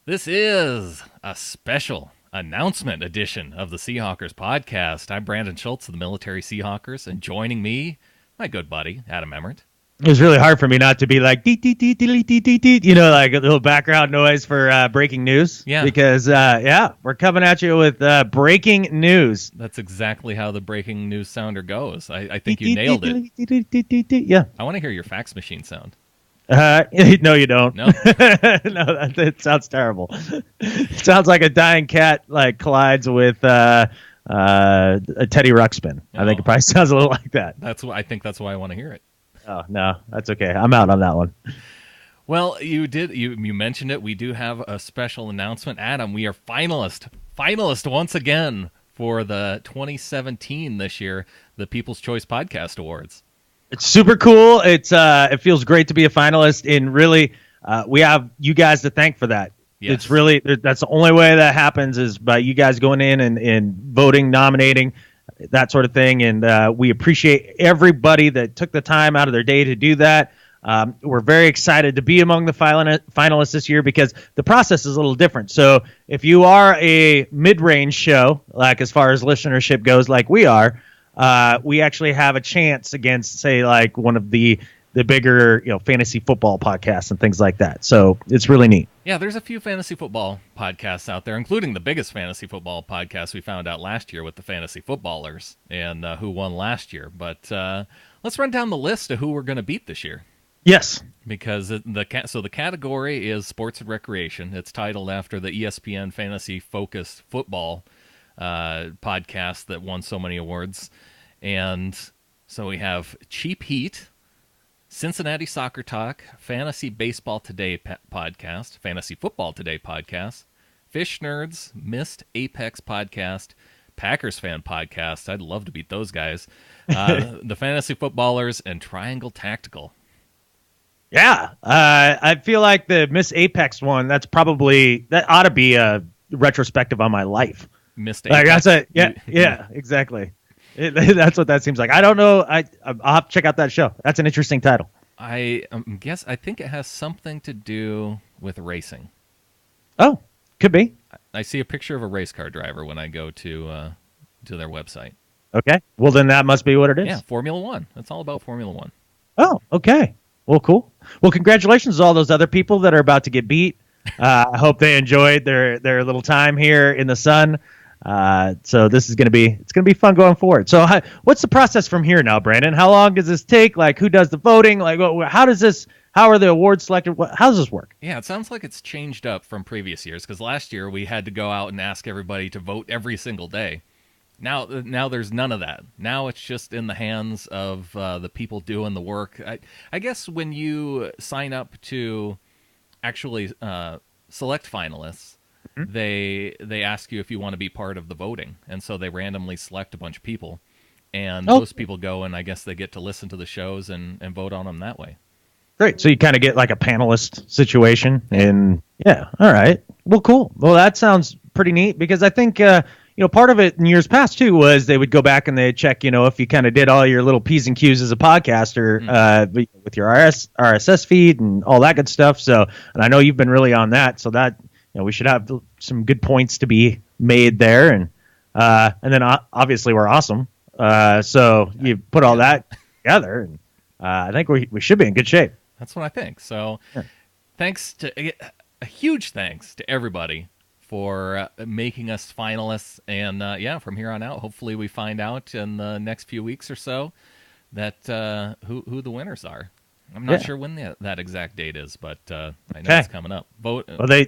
This is a special announcement edition of the Seahawkers podcast. I'm Brandon Schultz of the Military Seahawkers, and joining me, my good buddy, Adam Emmert. It was really hard for me not to be like, deet, deet, deet, deet, deet, deet, deet, like a little background noise for breaking news. Yeah. Because, we're coming at you with breaking news. That's exactly how the breaking news sounder goes. I think you nailed it. Yeah. I want to hear your fax machine sound. No, you don't. No? No, that sounds terrible. It sounds like a dying cat collides with a Teddy Ruxpin. I think it probably sounds a little like that. I think that's why I want to hear it. Oh, no, that's okay. I'm out on that one. Well, you mentioned it. We do have a special announcement. Adam, we are finalist once again for the 2017 this year, the People's Choice Podcast Awards. It's super cool. It feels great to be a finalist, and really, we have you guys to thank for that. Yes. It's really that's the only way that happens is by you guys going in and voting, nominating, that sort of thing. And we appreciate everybody that took the time out of their day to do that. We're very excited to be among the finalists this year because the process is a little different. So if you are a mid-range show, like as far as listenership goes, like we are, we actually have a chance against, say, like one of the bigger, fantasy football podcasts and things like that. So it's really neat. Yeah, there's a few fantasy football podcasts out there, including the biggest fantasy football podcast we found out last year with the Fantasy Footballers and who won last year. But let's run down the list of who we're going to beat this year. Yes. Because the category is sports and recreation. It's titled after the ESPN Fantasy Focused Football podcast that won so many awards. And so we have Cheap Heat, Cincinnati Soccer Talk, Fantasy Baseball Today podcast, Fantasy Football Today podcast, Fish Nerds, Missed Apex podcast, Packers Fan podcast. I'd love to beat those guys. The Fantasy Footballers, and Triangle Tactical. Yeah, I feel like the Miss Apex one. That ought to be a retrospective on my life. Missed Apex. Like that's yeah, exactly. That's what that seems like. I don't know. I'll have to check out that show. That's an interesting title. I think it has something to do with racing. Oh, could be. I see a picture of a race car driver when I go to their website. Okay. Well, then that must be what it is. Yeah, Formula One. It's all about Formula One. Oh, okay. Well, cool. Well, congratulations to all those other people that are about to get beat. I hope they enjoyed their little time here in the sun. So this is going to be fun going forward. So what's the process from here now, Brandon? How long does this take? Like, who does the voting? Like, how are the awards selected? How does this work? Yeah, it sounds like it's changed up from previous years because last year we had to go out and ask everybody to vote every single day. Now there's none of that. Now it's just in the hands of the people doing the work. I guess when you sign up to actually select finalists, they ask you if you want to be part of the voting, and so they randomly select a bunch of people, and those people go and I guess they get to listen to the shows and vote on them that way. Great. So you kind of get like a panelist situation, and yeah, all right. Well, cool. Well, that sounds pretty neat because I think part of it in years past too was they would go back and they'd check if you kind of did all your little P's and Q's as a podcaster with your RSS feed and all that good stuff. So, and I know you've been really on that, so that we should have some good points to be made there, and then obviously we're awesome. So you put all that together, and I think we should be in good shape. That's what I think. So, a huge thanks to everybody for making us finalists, and from here on out, hopefully we find out in the next few weeks or so that who the winners are. I'm not sure when that exact date is, but I know it's coming up. Vote. Well,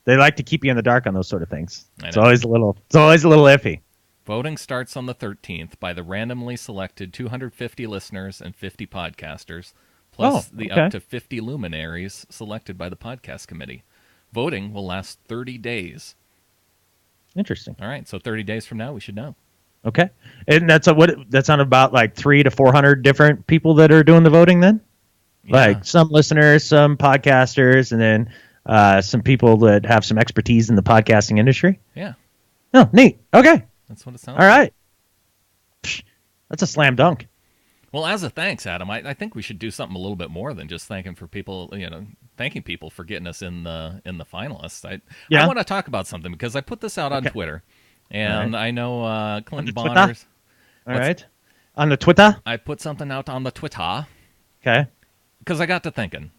they like to keep you in the dark on those sort of things. It's always a little iffy. Voting starts on the 13th by the randomly selected 250 listeners and 50 podcasters, plus up to 50 luminaries selected by the podcast committee. Voting will last 30 days. Interesting. All right, so 30 days from now, we should know. Okay, and that's on about like 300 to 400 different people that are doing the voting. Then, like some listeners, some podcasters, and then some people that have some expertise in the podcasting industry. Yeah. Oh, neat. Okay. That's what it sounds All right. That's a slam dunk. Well, as a thanks, Adam, I think we should do something a little bit more than just thanking for people, thanking people for getting us in the finalists. I Yeah. want to talk about something because I put this out on Twitter, and I know Clinton Twitter? Bonner's. All right. On the Twitter? I put something out on the Twitter Okay. because I got to thinking.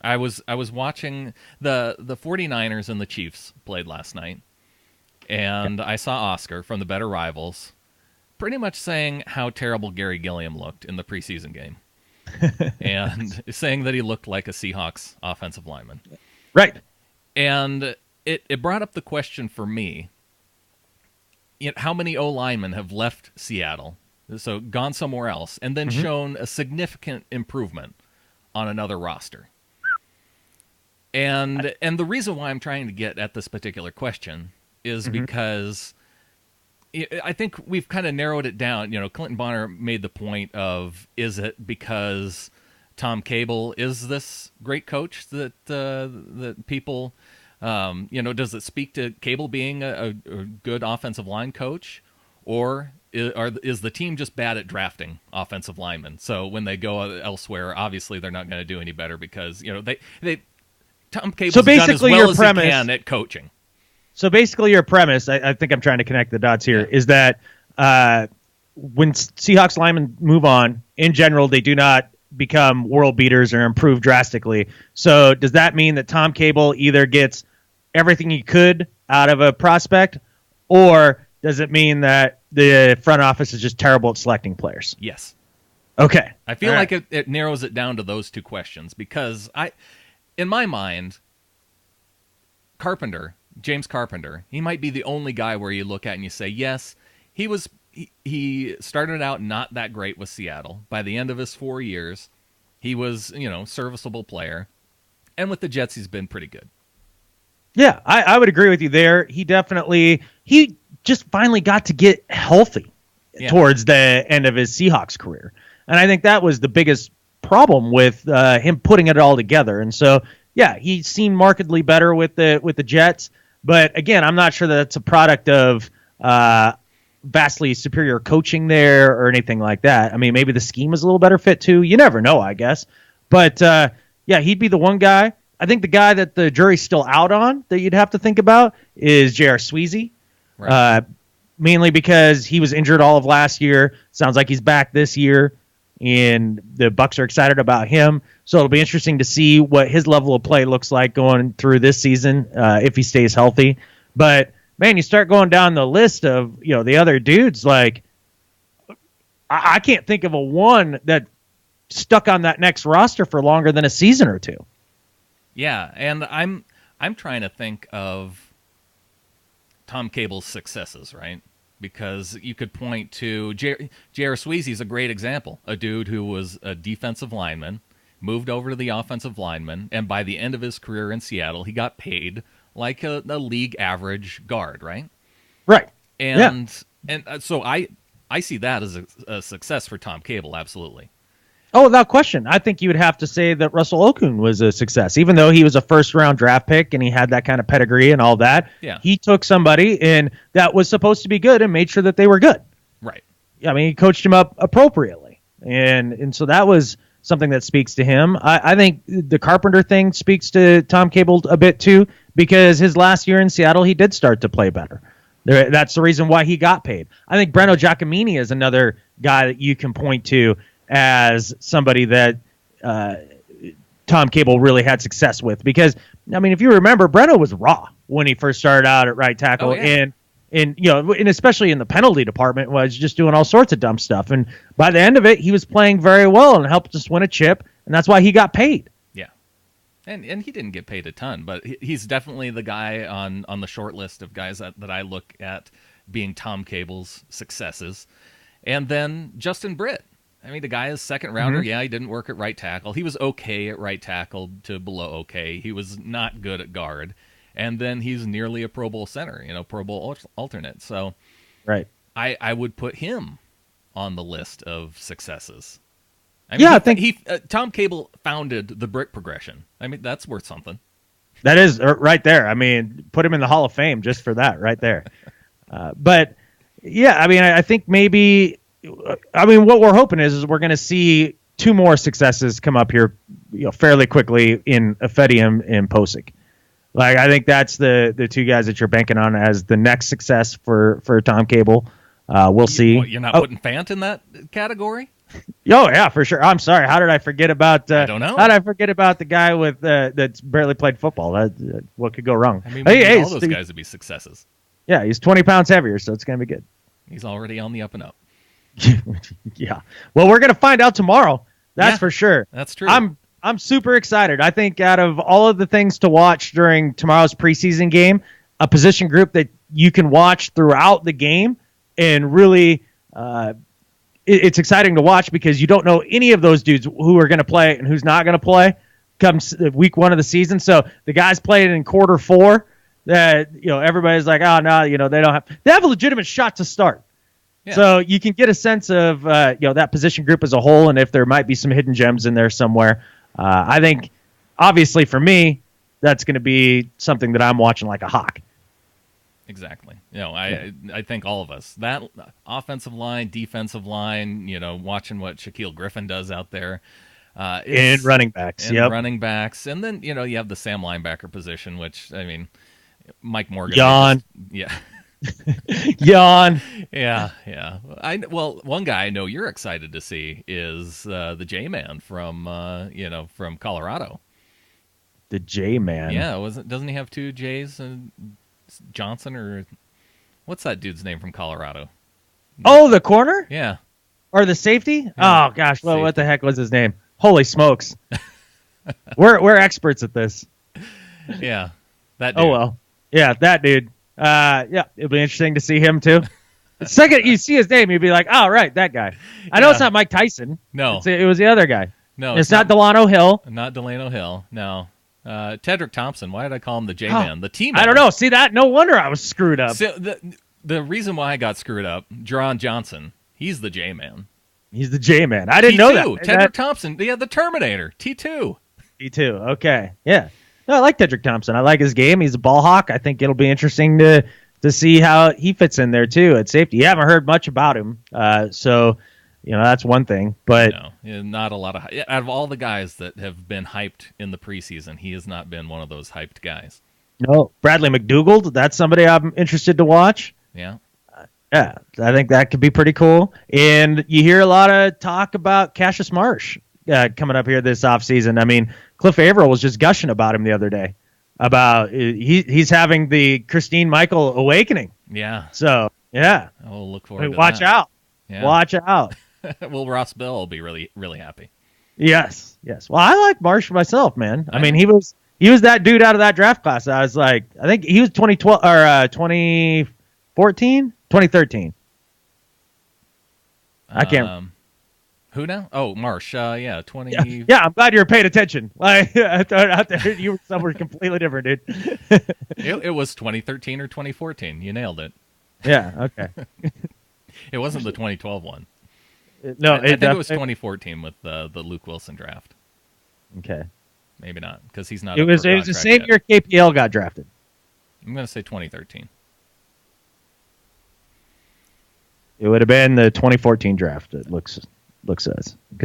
I was watching the 49ers and the Chiefs played last night, and I saw Oscar from the Better Rivals pretty much saying how terrible Gary Gilliam looked in the preseason game. And saying that he looked like a Seahawks offensive lineman. Right. And it brought up the question for me, how many O-linemen have left Seattle, so gone somewhere else, and then shown a significant improvement on another roster? And the reason why I'm trying to get at this particular question is because I think we've kind of narrowed it down. Clinton Bonner made the point of, is it because Tom Cable is this great coach that that people, does it speak to Cable being a good offensive line coach, or is the team just bad at drafting offensive linemen? So when they go elsewhere, obviously they're not going to do any better because Tom Cable's done as well as he can at coaching. So basically your premise, I think I'm trying to connect the dots here, is that when Seahawks linemen move on, in general, they do not become world beaters or improve drastically. So does that mean that Tom Cable either gets everything he could out of a prospect, or does it mean that the front office is just terrible at selecting players? Yes. Okay. I feel like it narrows it down to those two questions because in my mind, James Carpenter, he might be the only guy where you look at and you say, yes, he started out not that great with Seattle. By the end of his 4 years, he was, serviceable player. And with the Jets, he's been pretty good. Yeah, I would agree with you there. He just finally got to get healthy towards the end of his Seahawks career. And I think that was the biggest problem with him putting it all together. And so, yeah, he seemed markedly better with the Jets. But again, I'm not sure that it's a product of vastly superior coaching there or anything like that. I mean, maybe the scheme is a little better fit too. You never know, I guess. But yeah, he'd be the one guy. I think the guy that the jury's still out on that you'd have to think about is J.R. Sweezy. Right. Mainly because he was injured all of last year. Sounds like he's back this year, and the Bucs are excited about him. So it'll be interesting to see what his level of play looks like going through this season if he stays healthy. But man, you start going down the list of the other dudes. Like I can't think of a one that stuck on that next roster for longer than a season or two. Yeah, and I'm trying to think of Tom Cable's successes, right? Because you could point to J.R. Sweezy's a great example, a dude who was a defensive lineman, moved over to the offensive lineman, and by the end of his career in Seattle, he got paid like a league average guard, right? Right. And so I see that as a success for Tom Cable, absolutely. Oh, without question. I think you would have to say that Russell Okung was a success. Even though he was a first-round draft pick and he had that kind of pedigree and all that, he took somebody and that was supposed to be good and made sure that they were good. Right. I mean, he coached him up appropriately. And so that was something that speaks to him. I think the Carpenter thing speaks to Tom Cable a bit too, because his last year in Seattle, he did start to play better. That's the reason why he got paid. I think Breno Giacomini is another guy that you can point to as somebody that Tom Cable really had success with. Because, I mean, if you remember, Breno was raw when he first started out at right tackle. And especially in the penalty department, was just doing all sorts of dumb stuff. And by the end of it, he was playing very well and helped us win a chip. And that's why he got paid. Yeah. And he didn't get paid a ton, but he's definitely the guy on the short list of guys that I look at being Tom Cable's successes. And then Justin Britt. I mean, the guy is second rounder. Mm-hmm. Yeah, he didn't work at right tackle. He was okay at right tackle to below okay. He was not good at guard. And then he's nearly a Pro Bowl center, Pro Bowl alternate. So right. I would put him on the list of successes. I mean, I think Tom Cable founded the brick progression. I mean, that's worth something. That is right there. I mean, put him in the Hall of Fame just for that right there. But, yeah, I mean, I think maybe – I mean, what we're hoping is we're going to see two more successes come up here fairly quickly in Efedium and Posick. Like, I think that's the two guys that you're banking on as the next success for Tom Cable. We'll see. What, you're not putting Fant in that category? Oh yeah, for sure. I'm sorry. How did I forget about? I don't know. How did I forget about the guy with that's barely played football? What could go wrong? I mean, all those guys would be successes. Yeah, he's 20 pounds heavier, so it's gonna be good. He's already on the up and up. Yeah. Well, we're gonna find out tomorrow. That's for sure. That's true. I'm super excited. I think out of all of the things to watch during tomorrow's preseason game, a position group that you can watch throughout the game and really, it's exciting to watch because you don't know any of those dudes who are going to play and who's not going to play comes week 1 of the season. So the guys playing in quarter 4 that, everybody's like, oh no, they have a legitimate shot to start. Yeah. So you can get a sense of, that position group as a whole. And if there might be some hidden gems in there somewhere. I think, obviously, for me, that's going to be something that I'm watching like a hawk. Exactly. I think all of us, that offensive line, defensive line, watching what Shaquille Griffin does out there. And running backs. Running backs. And then, you have the Sam linebacker position, which, I mean, Mike Morgan. Yawn. Yeah. Yawn. Yeah. One guy I know you're excited to see is the J-Man from Colorado. The J-Man. Yeah, doesn't he have 2 J's? Johnson, or what's that dude's name from Colorado? Oh, the corner? Yeah. Or the safety? Yeah. Oh gosh, well, what the heck was his name? Holy smokes. We're experts at this. Yeah. That dude. Oh well. Yeah, that dude. Yeah, it'll be interesting to see him too. The second you see his name, you'd be like, "Oh, right, that guy." I know it's not Mike Tyson. No, it was the other guy. No, it's not Delano Hill. Not Delano Hill. No, Tedrick Thompson. Why did I call him the J-Man? The T-Man. I don't know. See that? No wonder I was screwed up. So the reason why I got screwed up, Jerron Johnson. He's the J-Man. He's the J-Man. I didn't know that. Tedrick Thompson. Yeah, the Terminator. T2. T2. Okay. Yeah. No, I like Tedrick Thompson. I like his game. He's a ball hawk. I think it'll be interesting to see how he fits in there too at safety. You haven't heard much about him, so that's one thing. But not a lot of out of all the guys that have been hyped in the preseason, he has not been one of those hyped guys. No, Bradley McDougald. That's somebody I'm interested to watch. Yeah. Yeah, I think that could be pretty cool. And you hear a lot of talk about Cassius Marsh coming up here this offseason. I mean, Cliff Averill was just gushing about him the other day. About he's having the Christine Michael awakening. Yeah. So, yeah. I'll look forward to watch that. out. Yeah. Watch out. Well, Ross Bell will be really, really happy. Yes. Well, I like Marsh myself, man. I mean, he was that dude out of that draft class. I was like, I think he was 2012 or 2014. 2013. I can't. Who now? Oh, Marsh. Yeah, 20. Yeah, I'm glad you were paying attention. Like, I thought out there you were somewhere completely different, dude. It was 2013 or 2014. You nailed it. Yeah. Okay. It wasn't the 2012 one. No, I think it was 2014 with the Luke Wilson draft. Okay. Maybe not, because he's not. It was the same year KPL got drafted. I'm going to say 2013. It would have been the 2014 draft. It looks as because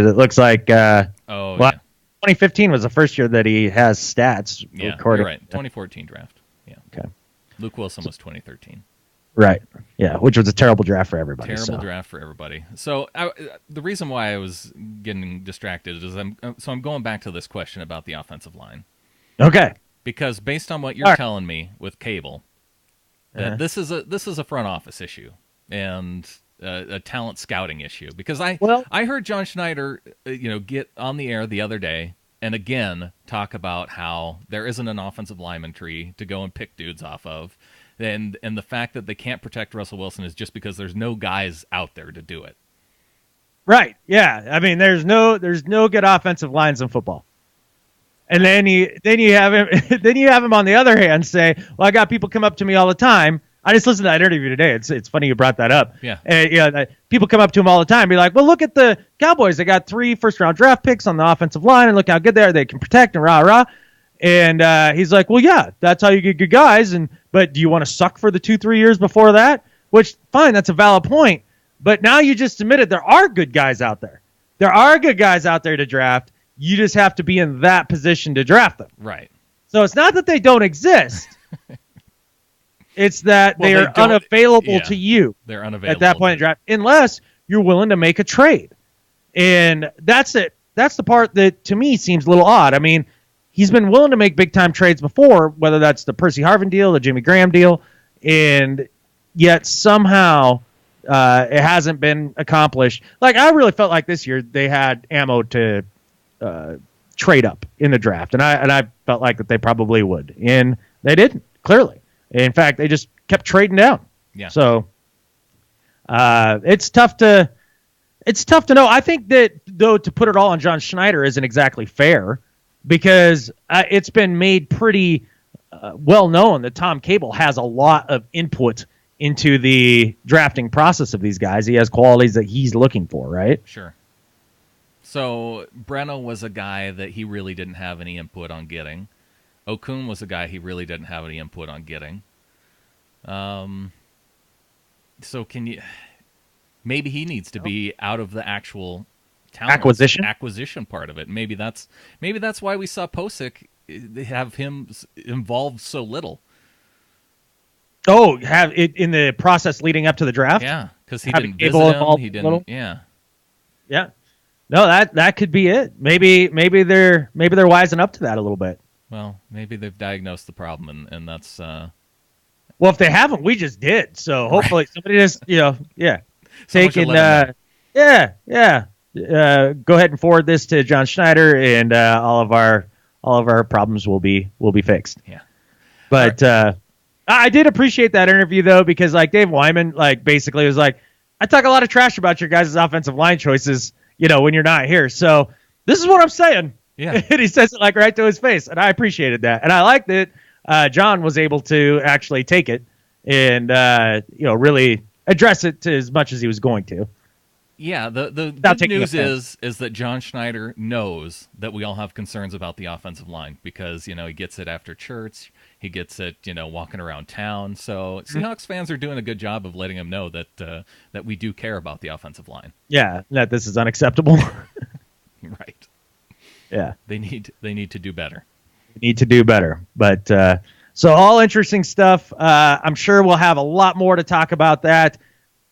it looks like. 2015 was the first year that he has stats. Yeah, recorded. You're right. 2014 draft. Yeah. Okay. Luke Wilson was 2013. Right. Yeah, which was a terrible draft for everybody. Terrible draft for everybody. So the reason why I was getting distracted is I'm going back to this question about the offensive line. Okay. Because based on what you're telling me with Cable, that this is a front office issue and a talent scouting issue. Because I heard John Schneider get on the air the other day and again talk about how there isn't an offensive lineman tree to go and pick dudes off of. And the fact that they can't protect Russell Wilson is just because there's no guys out there to do it. Right. Yeah. I mean, there's no good offensive lines in football. And then you have him on the other hand say, "Well, I got people come up to me all the time." I just listened to that interview today. It's funny you brought that up. Yeah. And, people come up to him all the time, and be like, "Well, look at the Cowboys. They got 3 first-round draft picks on the offensive line, and look how good they are. They can protect and rah rah." And he's like, "Well, yeah, that's how you get good guys. But do you want to suck for the 2-3 years before that? Which, fine, that's a valid point. But now you just admitted there are good guys out there. There are good guys out there to draft. You just have to be in that position to draft them. Right. So it's not that they don't exist. It's that they are unavailable to you. They're unavailable at that point in draft, unless you're willing to make a trade. And that's it. That's the part that to me seems a little odd. I mean, he's been willing to make big time trades before, whether that's the Percy Harvin deal, the Jimmy Graham deal, and yet somehow it hasn't been accomplished. Like, I really felt like this year they had ammo to trade up in the draft, and I felt like that they probably would, and they didn't, clearly. In fact, they just kept trading down. Yeah. So it's tough to know. I think that, though, to put it all on John Schneider isn't exactly fair, because it's been made pretty well known that Tom Cable has a lot of input into the drafting process of these guys. He has qualities that he's looking for, right? Sure. So Breno was a guy that he really didn't have any input on getting. Okun was a guy he really didn't have any input on getting. So can you... Maybe he needs to be out of the actual acquisition part of it. Maybe that's why we saw Posick have him involved so little. Oh, have it in the process leading up to the draft? Yeah, because he didn't visit him. He didn't. Yeah. No, that could be it. Maybe they're wising up to that a little bit. Well, maybe they've diagnosed the problem, and that's. Well, if they haven't, we just did. So hopefully somebody just taking go ahead and forward this to John Schneider, and all of our problems will be fixed. Yeah. But I did appreciate that interview, though, because like Dave Wyman basically was like, I talk a lot of trash about your guys' offensive line choices, when you're not here. So this is what I'm saying. Yeah. And he says it right to his face, and I appreciated that. And I like that John was able to actually take it and really address it to as much as he was going to. Yeah, the good news is that John Schneider knows that we all have concerns about the offensive line, because he gets it after church, he gets it walking around town. So Seahawks fans are doing a good job of letting him know that we do care about the offensive line. Yeah, that this is unacceptable. Right. Yeah, they need to do better. But so all interesting stuff. I'm sure we'll have a lot more to talk about that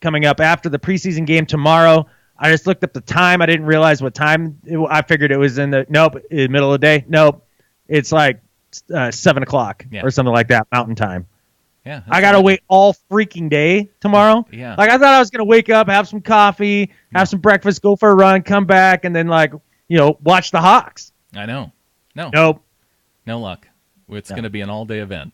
coming up after the preseason game tomorrow. I just looked up the time. I didn't realize what time. I figured it was in the middle of the day. Nope, it's like 7 o'clock or something like that, Mountain Time. Yeah, I gotta wait all freaking day tomorrow. Yeah, like I thought I was gonna wake up, have some coffee, have some breakfast, go for a run, come back, and then watch the Hawks. I know. Nope. No luck. It's going to be an all-day event.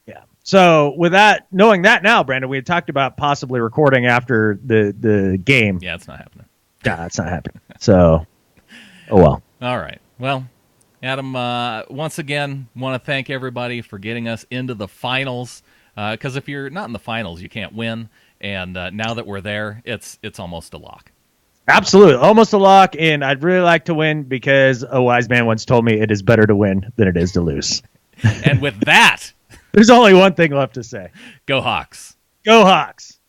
Yeah. So with that, knowing that now, Brandon, we had talked about possibly recording after the game. Yeah, it's not happening. Yeah, it's not happening. So, oh well. All right. Well, Adam, once again, want to thank everybody for getting us into the finals. Because if you're not in the finals, you can't win. And now that we're there, it's almost a lock. Absolutely. Almost a lock, and I'd really like to win, because a wise man once told me it is better to win than it is to lose. And with that, there's only one thing left to say. Go Hawks. Go Hawks.